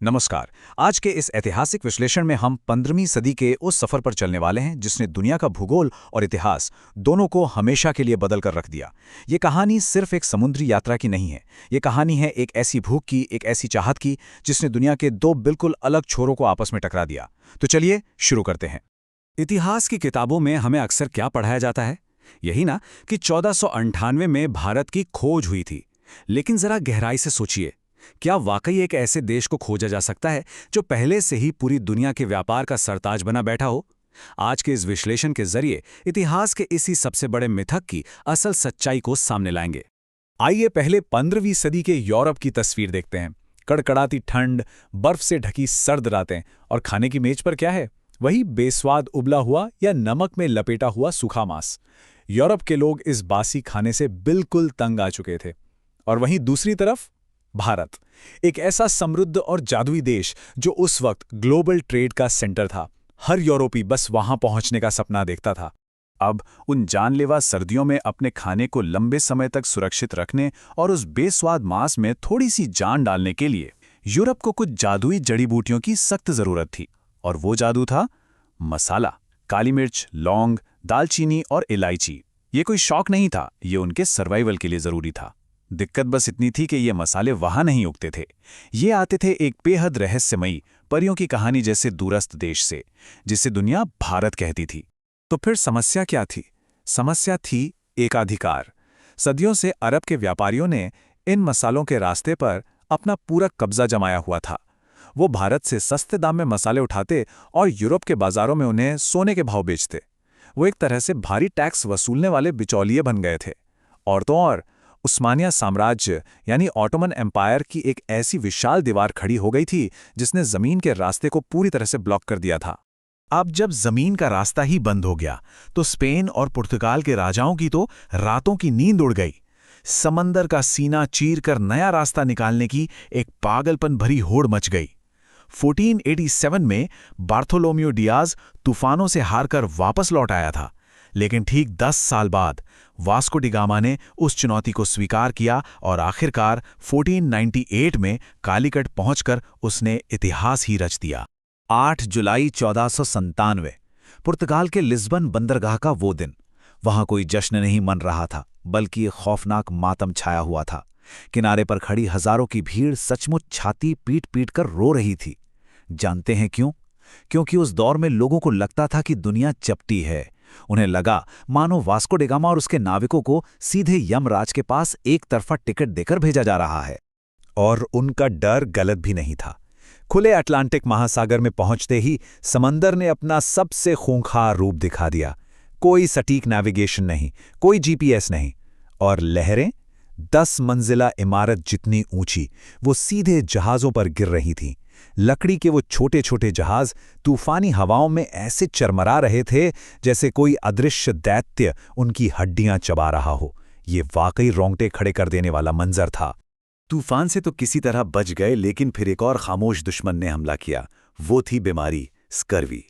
नमस्कार। आज के इस ऐतिहासिक विश्लेषण में हम 15वीं सदी के उस सफर पर चलने वाले हैं जिसने दुनिया का भूगोल और इतिहास दोनों को हमेशा के लिए बदल कर रख दिया। ये कहानी सिर्फ एक समुद्री यात्रा की नहीं है। ये कहानी है एक ऐसी भूख की, एक ऐसी चाहत की जिसने दुनिया के दो बिल्कुल अलग छोरों को आपस में टकरा दिया। तो चलिए शुरू करते हैं। इतिहास की किताबों में हमें अक्सर क्या पढ़ाया जाता है? यही ना कि 1498 में भारत की खोज हुई थी। लेकिन जरा गहराई से सोचिए, क्या वाकई एक ऐसे देश को खोजा जा सकता है जो पहले से ही पूरी दुनिया के व्यापार का सरताज बना बैठा हो? आज के इस विश्लेषण के जरिए इतिहास के इसी सबसे बड़े मिथक की असल सच्चाई को सामने लाएंगे। आइए पहले 15वीं सदी के यूरोप की तस्वीर देखते हैं। कड़कड़ाती ठंड, बर्फ से ढकी सर्द रातें, और खाने की मेज पर क्या है? वही बेस्वाद उबला हुआ या नमक में लपेटा हुआ सूखा मांस। यूरोप के लोग इस बासी खाने से बिल्कुल तंग आ चुके थे। और वहीं दूसरी तरफ भारत, एक ऐसा समृद्ध और जादुई देश जो उस वक्त ग्लोबल ट्रेड का सेंटर था। हर यूरोपी बस वहां पहुंचने का सपना देखता था। अब उन जानलेवा सर्दियों में अपने खाने को लंबे समय तक सुरक्षित रखने और उस बेस्वाद मांस में थोड़ी सी जान डालने के लिए यूरोप को कुछ जादुई जड़ी बूटियों की सख्त जरूरत थी। और वो जादू था मसाला। काली मिर्च, लौंग, दालचीनी और इलायची। ये कोई शौक नहीं था, ये उनके सर्वाइवल के लिए जरूरी था। दिक्कत बस इतनी थी कि ये मसाले वहां नहीं उगते थे। ये आते थे एक बेहद रहस्यमयी, परियों की कहानी जैसे दूरस्थ देश से, जिसे दुनिया भारत कहती थी। तो फिर समस्या क्या थी? समस्या थी एकाधिकार। सदियों से अरब के व्यापारियों ने इन मसालों के रास्ते पर अपना पूरा कब्जा जमाया हुआ था। वो भारत से सस्ते दाम में मसाले उठाते और यूरोप के बाजारों में उन्हें सोने के भाव बेचते। वो एक तरह से भारी टैक्स वसूलने वाले बिचौलिए बन गए थे। और तो और उस्मानिया साम्राज्य यानी ऑटोमन एम्पायर की एक ऐसी विशाल दीवार खड़ी हो गई थी जिसने जमीन के रास्ते को पूरी तरह से ब्लॉक कर दिया था। अब जब जमीन का रास्ता ही बंद हो गया तो स्पेन और पुर्तगाल के राजाओं की तो रातों की नींद उड़ गई। समंदर का सीना चीर कर नया रास्ता निकालने की एक पागलपन भरी होड़ मच गई। 1487 में बार्थोलोम्यू डियाज तूफानों से हारकर वापस लौट आया था। लेकिन ठीक 10 साल बाद वास्को डी गामा ने उस चुनौती को स्वीकार किया और आखिरकार 1498 में कालीकट पहुंचकर उसने इतिहास ही रच दिया। 8 जुलाई 1497, पुर्तगाल के लिस्बन बंदरगाह का वो दिन। वहां कोई जश्न नहीं मन रहा था, बल्कि एक खौफनाक मातम छाया हुआ था। किनारे पर खड़ी हजारों की भीड़ सचमुच छाती पीट पीट कर रो रही थी। जानते हैं क्यों? क्योंकि उस दौर में लोगों को लगता था कि दुनिया चपटी है। उन्हें लगा मानो वास्को डी गामा और उसके नाविकों को सीधे यमराज के पास एक तरफा टिकट देकर भेजा जा रहा है। और उनका डर गलत भी नहीं था। खुले अटलांटिक महासागर में पहुंचते ही समंदर ने अपना सबसे खूंखार रूप दिखा दिया। कोई सटीक नेविगेशन नहीं, कोई जीपीएस नहीं, और लहरें 10 मंजिला इमारत जितनी ऊंची वो सीधे जहाजों पर गिर रही थीं। लकड़ी के वो छोटे छोटे जहाज तूफानी हवाओं में ऐसे चरमरा रहे थे जैसे कोई अदृश्य दैत्य उनकी हड्डियां चबा रहा हो। ये वाकई रोंगटे खड़े कर देने वाला मंजर था। तूफान से तो किसी तरह बच गए, लेकिन फिर एक और खामोश दुश्मन ने हमला किया। वो थी बीमारी, स्कर्वी।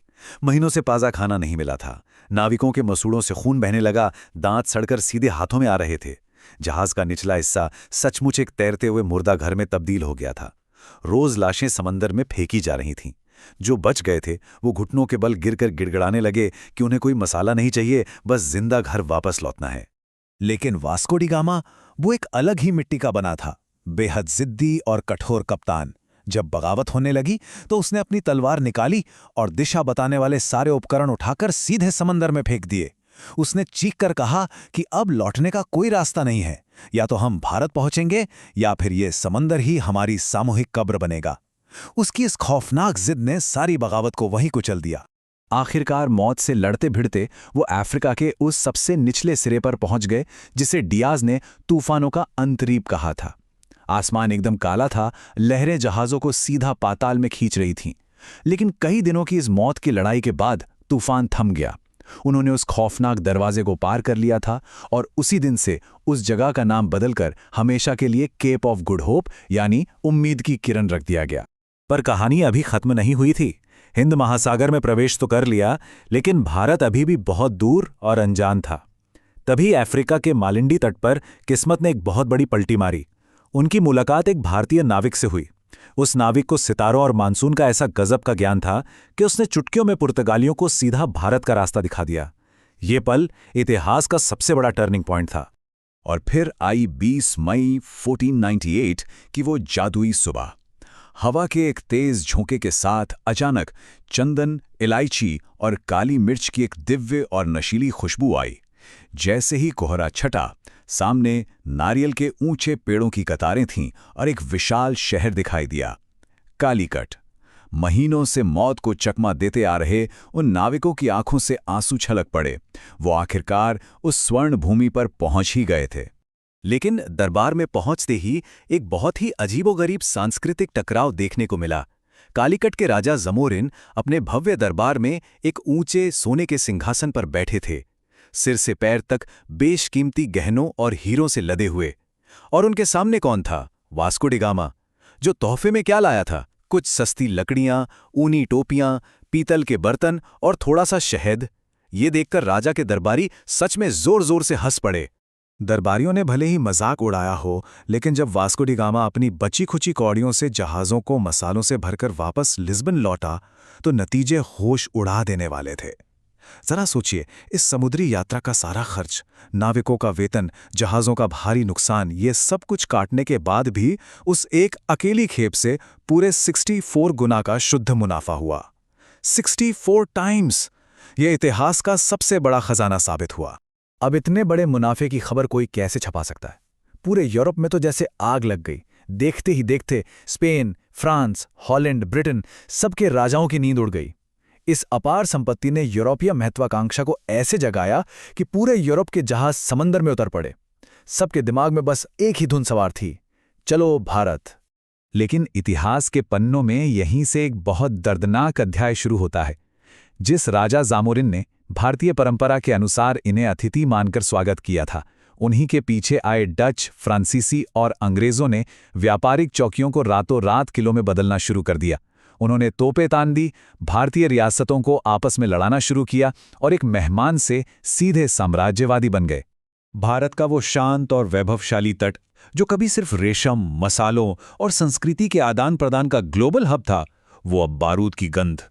महीनों से ताज़ा खाना नहीं मिला था। नाविकों के मसूड़ों से खून बहने लगा, दांत सड़कर सीधे हाथों में आ रहे थे। जहाज का निचला हिस्सा सचमुच एक तैरते हुए मुर्दा घर में तब्दील हो गया था। रोज लाशें समंदर में फेंकी जा रही थीं। जो बच गए थे वो घुटनों के बल गिरकर गिड़गिड़ाने लगे कि उन्हें कोई मसाला नहीं चाहिए, बस जिंदा घर वापस लौटना है। लेकिन वास्को डी गामा वो एक अलग ही मिट्टी का बना था। बेहद जिद्दी और कठोर कप्तान। जब बगावत होने लगी तो उसने अपनी तलवार निकाली और दिशा बताने वाले सारे उपकरण उठाकर सीधे समंदर में फेंक दिए। उसने चीख कर कहा कि अब लौटने का कोई रास्ता नहीं है। या तो हम भारत पहुंचेंगे या फिर ये समंदर ही हमारी सामूहिक कब्र बनेगा। उसकी इस खौफनाक जिद ने सारी बगावत को वहीं कुचल दिया। आखिरकार मौत से लड़ते भिड़ते वो अफ्रीका के उस सबसे निचले सिरे पर पहुंच गए जिसे डियाज ने तूफानों का अंतरीप कहा था। आसमान एकदम काला था, लहरें जहाजों को सीधा पाताल में खींच रही थीं। लेकिन कई दिनों की इस मौत की लड़ाई के बाद तूफान थम गया। उन्होंने उस खौफनाक दरवाजे को पार कर लिया था और उसी दिन से उस जगह का नाम बदलकर हमेशा के लिए केप ऑफ गुड होप यानी उम्मीद की किरण रख दिया गया। पर कहानी अभी खत्म नहीं हुई थी। हिंद महासागर में प्रवेश तो कर लिया, लेकिन भारत अभी भी बहुत दूर और अनजान था। तभी अफ्रीका के मालिंडी तट पर किस्मत ने एक बहुत बड़ी पलटी मारी। उनकी मुलाकात एक भारतीय नाविक से हुई। उस नाविक को सितारों और मानसून का ऐसा गजब का ज्ञान था कि उसने चुटकियों में पुर्तगालियों को सीधा भारत का रास्ता दिखा दिया। ये पल इतिहास का सबसे बड़ा टर्निंग पॉइंट था। और फिर आई 20 मई 1498 की वो जादुई सुबह। हवा के एक तेज झोंके के साथ अचानक चंदन, इलायची और काली मिर्च की एक दिव्य और नशीली खुशबू आई। जैसे ही कोहरा छटा, सामने नारियल के ऊंचे पेड़ों की कतारें थीं और एक विशाल शहर दिखाई दिया, कालीकट। महीनों से मौत को चकमा देते आ रहे उन नाविकों की आंखों से आंसू छलक पड़े। वो आखिरकार उस स्वर्ण भूमि पर पहुंच ही गए थे। लेकिन दरबार में पहुंचते ही एक बहुत ही अजीबोगरीब सांस्कृतिक टकराव देखने को मिला। कालीकट के राजा जमोरिन अपने भव्य दरबार में एक ऊंचे सोने के सिंहासन पर बैठे थे, सिर से पैर तक बेशकीमती गहनों और हीरों से लदे हुए। और उनके सामने कौन था? वास्को डी गामा, जो तोहफे में क्या लाया था? कुछ सस्ती लकड़ियां, ऊनी टोपियां, पीतल के बर्तन और थोड़ा सा शहद। ये देखकर राजा के दरबारी सच में जोर जोर से हंस पड़े। दरबारियों ने भले ही मजाक उड़ाया हो, लेकिन जब वास्को डी गामा अपनी बची खुची कौड़ियों से जहाज़ों को मसालों से भरकर वापस लिस्बन लौटा, तो नतीजे होश उड़ा देने वाले थे। जरा सोचिए, इस समुद्री यात्रा का सारा खर्च, नाविकों का वेतन, जहाज़ों का भारी नुकसान, ये सब कुछ काटने के बाद भी उस एक अकेली खेप से पूरे 64 गुना का शुद्ध मुनाफा हुआ। 64 टाइम्स! ये इतिहास का सबसे बड़ा खजाना साबित हुआ। अब इतने बड़े मुनाफे की खबर कोई कैसे छपा सकता है? पूरे यूरोप में तो जैसे आग लग गई। देखते ही देखते स्पेन, फ्रांस, हॉलैंड, ब्रिटेन, सबके राजाओं की नींद उड़ गई। इस अपार संपत्ति ने यूरोपीय महत्वाकांक्षा को ऐसे जगाया कि पूरे यूरोप के जहाज समंदर में उतर पड़े। सबके दिमाग में बस एक ही धुन सवार थी, चलो भारत। लेकिन इतिहास के पन्नों में यहीं से एक बहुत दर्दनाक अध्याय शुरू होता है। जिस राजा जामोरिन ने भारतीय परंपरा के अनुसार इन्हें अतिथि मानकर स्वागत किया था, उन्हीं के पीछे आए डच, फ्रांसीसी और अंग्रेजों ने व्यापारिक चौकियों को रातों रात किलों में बदलना शुरू कर दिया। उन्होंने तोपें तान दी, भारतीय रियासतों को आपस में लड़ाना शुरू किया और एक मेहमान से सीधे साम्राज्यवादी बन गए। भारत का वो शांत और वैभवशाली तट, जो कभी सिर्फ रेशम, मसालों और संस्कृति के आदान प्रदान का ग्लोबल हब था, वो अब बारूद की गंध,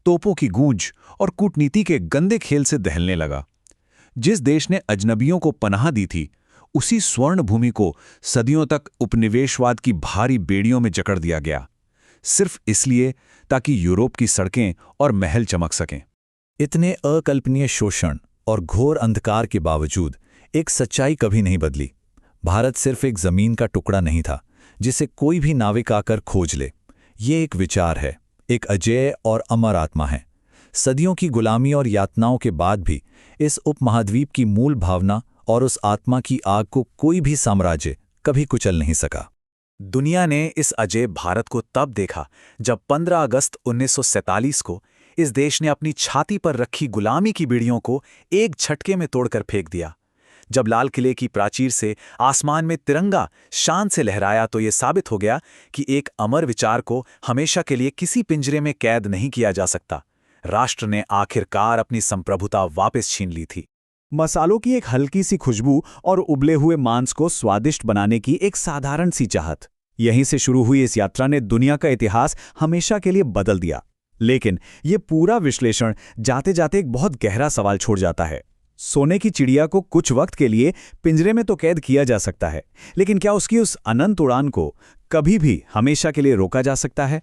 तोपों की गूंज और कूटनीति के गंदे खेल से दहलने लगा। जिस देश ने अजनबियों को पनाह दी थी, उसी स्वर्ण भूमि को सदियों तक उपनिवेशवाद की भारी बेड़ियों में जकड़ दिया गया, सिर्फ इसलिए ताकि यूरोप की सड़कें और महल चमक सकें। इतने अकल्पनीय शोषण और घोर अंधकार के बावजूद एक सच्चाई कभी नहीं बदली। भारत सिर्फ एक जमीन का टुकड़ा नहीं था जिसे कोई भी नाविक आकर खोज ले। ये एक विचार है, एक अजेय और अमर आत्मा है। सदियों की गुलामी और यातनाओं के बाद भी इस उपमहाद्वीप की मूल भावना और उस आत्मा की आग को कोई भी साम्राज्य कभी कुचल नहीं सका। दुनिया ने इस अजेय भारत को तब देखा जब 15 अगस्त 1947 को इस देश ने अपनी छाती पर रखी गुलामी की बेड़ियों को एक झटके में तोड़कर फेंक दिया। जब लाल किले की प्राचीर से आसमान में तिरंगा शान से लहराया, तो ये साबित हो गया कि एक अमर विचार को हमेशा के लिए किसी पिंजरे में कैद नहीं किया जा सकता। राष्ट्र ने आखिरकार अपनी संप्रभुता वापस छीन ली थी। मसालों की एक हल्की सी खुशबू और उबले हुए मांस को स्वादिष्ट बनाने की एक साधारण सी चाहत, यहीं से शुरू हुई इस यात्रा ने दुनिया का इतिहास हमेशा के लिए बदल दिया। लेकिन ये पूरा विश्लेषण जाते जाते एक बहुत गहरा सवाल छोड़ जाता है। सोने की चिड़िया को कुछ वक्त के लिए पिंजरे में तो कैद किया जा सकता है, लेकिन क्या उसकी उस अनंत उड़ान को कभी भी हमेशा के लिए रोका जा सकता है?